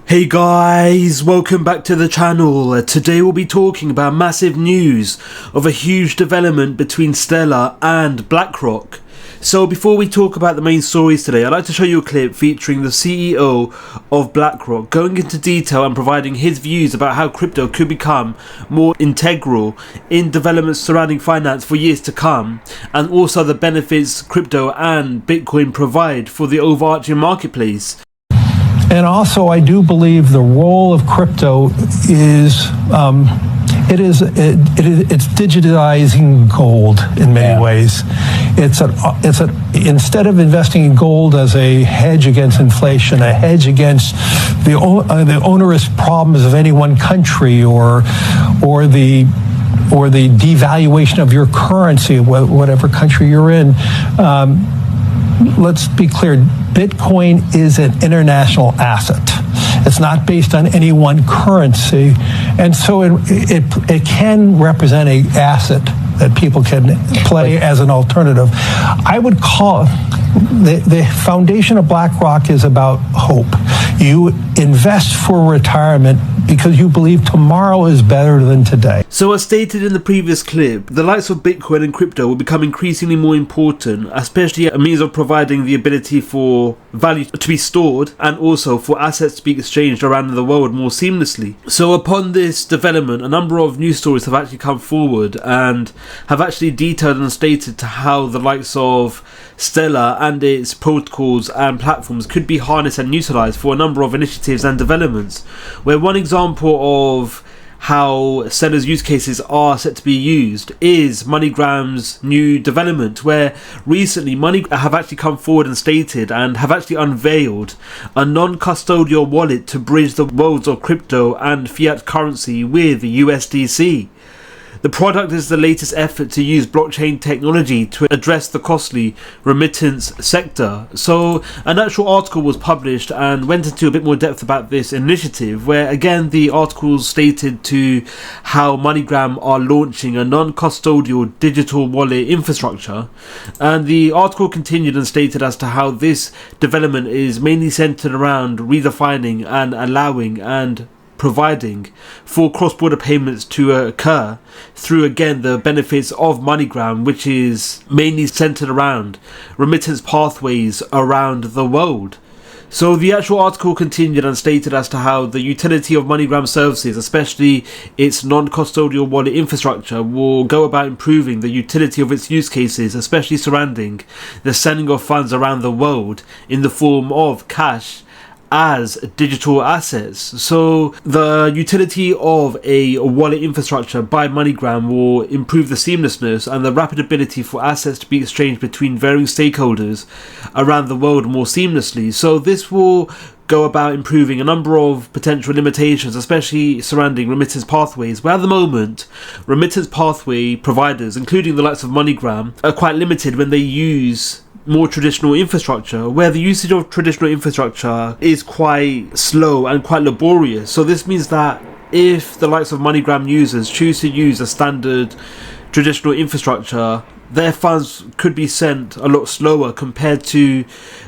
Hey guys, welcome back to the channel. Today we'll be talking about massive news of a huge development between Stellar and BlackRock. So before we talk about the main stories today, I'd like to show you a clip featuring the CEO of BlackRock going into detail and providing his views about how crypto could become more integral in developments surrounding finance for years to come, and also the benefits crypto and Bitcoin provide for the overarching marketplace. And also, I do believe the role of crypto is it's digitizing gold in many ways. Instead of investing in gold as a hedge against inflation, a hedge against the onerous problems of any one country, or the devaluation of your currency, whatever country you're in. Let's be clear, Bitcoin is an international asset. It's not based on any one currency, and so it can represent an asset that people can play as an alternative. I would call the foundation of BlackRock is about hope. You invest for retirement because you believe tomorrow is better than today. So as stated in the previous clip, the likes of Bitcoin and crypto will become increasingly more important, especially a means of providing the ability for value to be stored and also for assets to be exchanged around the world more seamlessly. So upon this development, a number of news stories have actually come forward and have actually detailed and stated to how the likes of Stellar and its protocols and platforms could be harnessed and utilized for a number of initiatives and developments, where one example of how Stellar's use cases are set to be used is MoneyGram's new development, where recently MoneyGram have actually come forward and stated and have actually unveiled a non-custodial wallet to bridge the worlds of crypto and fiat currency with USDC. The product is the latest effort to use blockchain technology to address the costly remittance sector. So an actual article was published and went into a bit more depth about this initiative, where again the article stated to how MoneyGram are launching a non-custodial digital wallet infrastructure, and the article continued and stated as to how this development is mainly centered around redefining and allowing and providing for cross-border payments to occur through again the benefits of MoneyGram, which is mainly centered around remittance pathways around the world. So the actual article continued and stated as to how the utility of MoneyGram services, especially its non-custodial wallet infrastructure, will go about improving the utility of its use cases, especially surrounding the sending of funds around the world in the form of cash as digital assets. So the utility of a wallet infrastructure by MoneyGram will improve the seamlessness and the rapid ability for assets to be exchanged between varying stakeholders around the world more seamlessly. So this will go about improving a number of potential limitations, especially surrounding remittance pathways, where at the moment remittance pathway providers, including the likes of MoneyGram, are quite limited when they use more traditional infrastructure, where the usage of traditional infrastructure is quite slow and quite laborious. So this means that if the likes of MoneyGram users choose to use a standard traditional infrastructure, their funds could be sent a lot slower compared to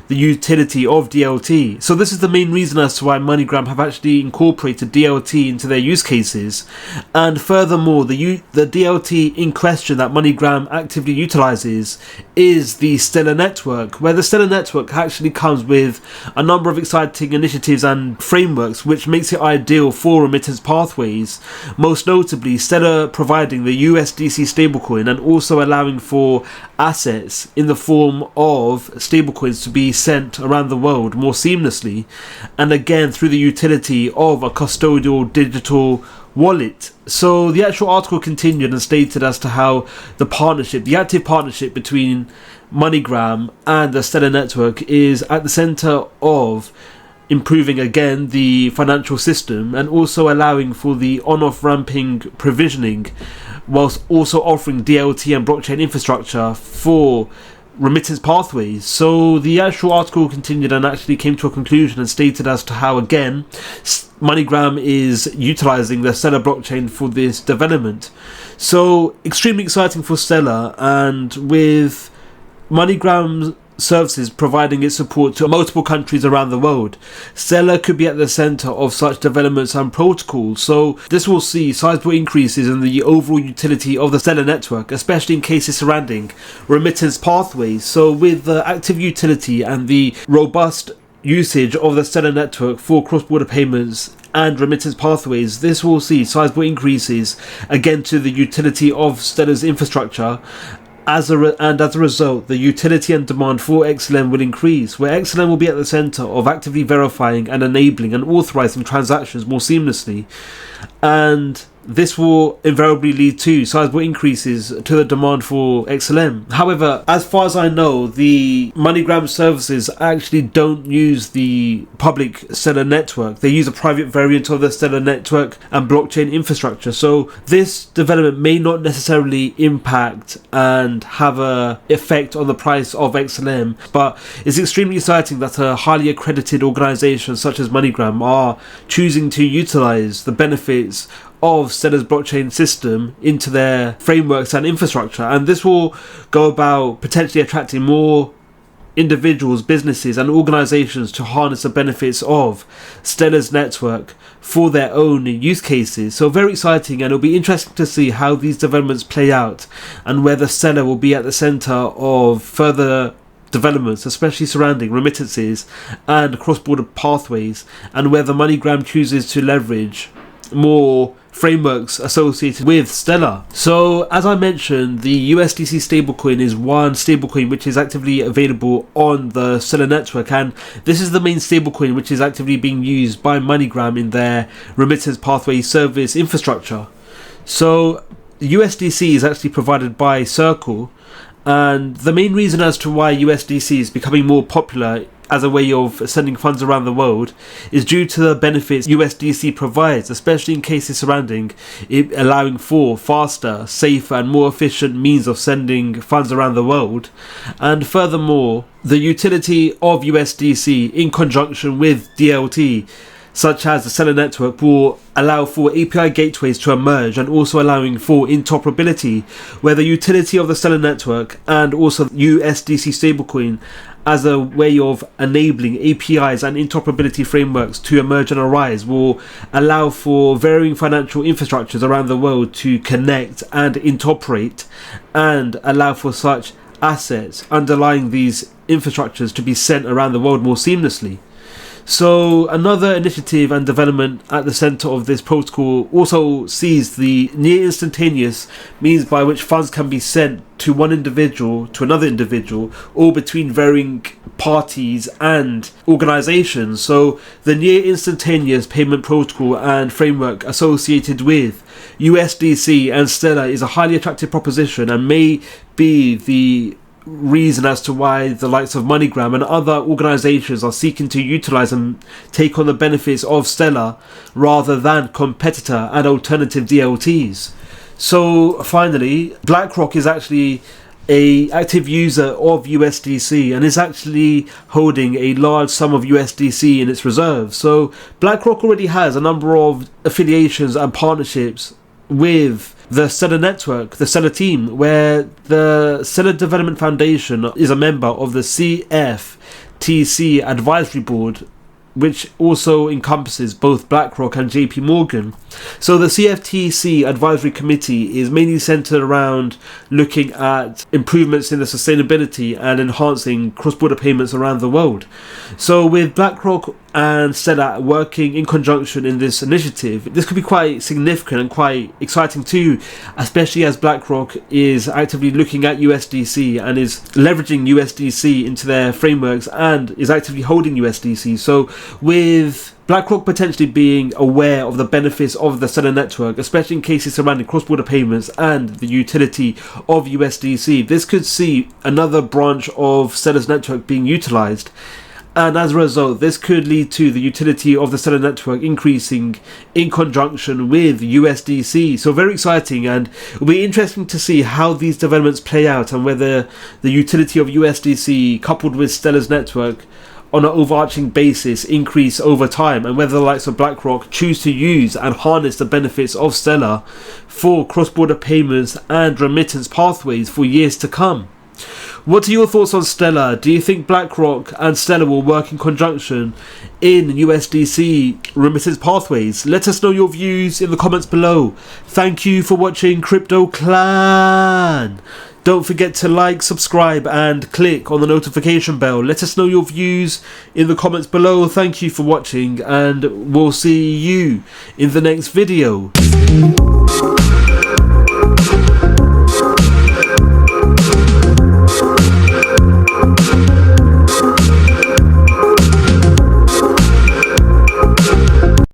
the utility of DLT. So this is the main reason as to why MoneyGram have actually incorporated DLT into their use cases. And furthermore, the DLT in question that MoneyGram actively utilizes is the Stellar network, where the Stellar network actually comes with a number of exciting initiatives and frameworks which makes it ideal for remittance pathways, most notably Stellar providing the USDC stablecoin and also allowing for assets in the form of stablecoins to be sent around the world more seamlessly, and again through the utility of a custodial digital wallet. So the actual article continued and stated as to how the active partnership between MoneyGram and the Stellar network is at the center of improving again the financial system and also allowing for the on-off ramping provisioning, whilst also offering DLT and blockchain infrastructure for remittance pathways. So the actual article continued and actually came to a conclusion and stated as to how again MoneyGram is utilizing the Stellar blockchain for this development. So extremely exciting for Stellar, and with MoneyGram services, providing its support to multiple countries around the world. Stellar could be at the center of such developments and protocols, so this will see sizable increases in the overall utility of the Stellar network, especially in cases surrounding remittance pathways. So with the active utility and the robust usage of the Stellar network for cross-border payments and remittance pathways, this will see sizable increases again to the utility of Stellar's infrastructure. As a result, the utility and demand for XLM will increase, where XLM will be at the center of actively verifying and enabling and authorizing transactions more seamlessly. And this will invariably lead to sizable increases to the demand for XLM. However, as far as I know, the MoneyGram services actually don't use the public Stellar network. They use a private variant of the Stellar network and blockchain infrastructure. So this development may not necessarily impact and have an effect on the price of XLM, but it's extremely exciting that a highly accredited organization such as MoneyGram are choosing to utilize the benefits of Stellar's blockchain system into their frameworks and infrastructure, and this will go about potentially attracting more individuals, businesses and organizations to harness the benefits of Stellar's network for their own use cases. So very exciting, and it'll be interesting to see how these developments play out and whether Stellar will be at the center of further developments, especially surrounding remittances and cross-border pathways, and whether MoneyGram chooses to leverage more frameworks associated with Stellar. So as I mentioned, the USDC stablecoin is one stablecoin which is actively available on the Stellar network, and this is the main stablecoin which is actively being used by MoneyGram in their remittance pathway service infrastructure. So USDC is actually provided by Circle, and the main reason as to why USDC is becoming more popular as a way of sending funds around the world is due to the benefits USDC provides, especially in cases surrounding it allowing for faster, safer and more efficient means of sending funds around the world. And furthermore, the utility of USDC in conjunction with DLT, such as the Stellar network, will allow for API gateways to emerge, and also allowing for interoperability, where the utility of the Stellar network and also USDC stablecoin as a way of enabling APIs and interoperability frameworks to emerge and arise will allow for varying financial infrastructures around the world to connect and interoperate, and allow for such assets underlying these infrastructures to be sent around the world more seamlessly. So another initiative and development at the center of this protocol also sees the near instantaneous means by which funds can be sent to one individual to another individual, or between varying parties and organizations. So the near instantaneous payment protocol and framework associated with USDC and Stellar is a highly attractive proposition, and may be the reason as to why the likes of MoneyGram and other organizations are seeking to utilize and take on the benefits of Stellar rather than competitor and alternative DLTs. So finally, BlackRock is actually an active user of USDC and is actually holding a large sum of USDC in its reserves. So BlackRock already has a number of affiliations and partnerships with the Stellar network, the Stellar team, where the Stellar Development Foundation is a member of the CFTC Advisory Board, which also encompasses both BlackRock and JP Morgan. So the CFTC Advisory Committee is mainly centered around looking at improvements in the sustainability and enhancing cross-border payments around the world. So with BlackRock and Stellar working in conjunction in this initiative, this could be quite significant and quite exciting too, especially as BlackRock is actively looking at USDC and is leveraging USDC into their frameworks and is actively holding USDC. So with BlackRock potentially being aware of the benefits of the Stellar network, especially in cases surrounding cross-border payments and the utility of USDC, this could see another branch of Stellar's network being utilized. And as a result, this could lead to the utility of the Stellar network increasing in conjunction with USDC. So very exciting, and it'll be interesting to see how these developments play out and whether the utility of USDC coupled with Stellar's network on an overarching basis increase over time, and whether the likes of BlackRock choose to use and harness the benefits of Stellar for cross-border payments and remittance pathways for years to come. What are your thoughts on Stellar? Do you think BlackRock and Stellar will work in conjunction in USDC remittance pathways? Let us know your views in the comments below. Thank you for watching Crypto Clan. Don't forget to like, subscribe and click on the notification bell. Let us know your views in the comments below. Thank you for watching and we'll see you in the next video.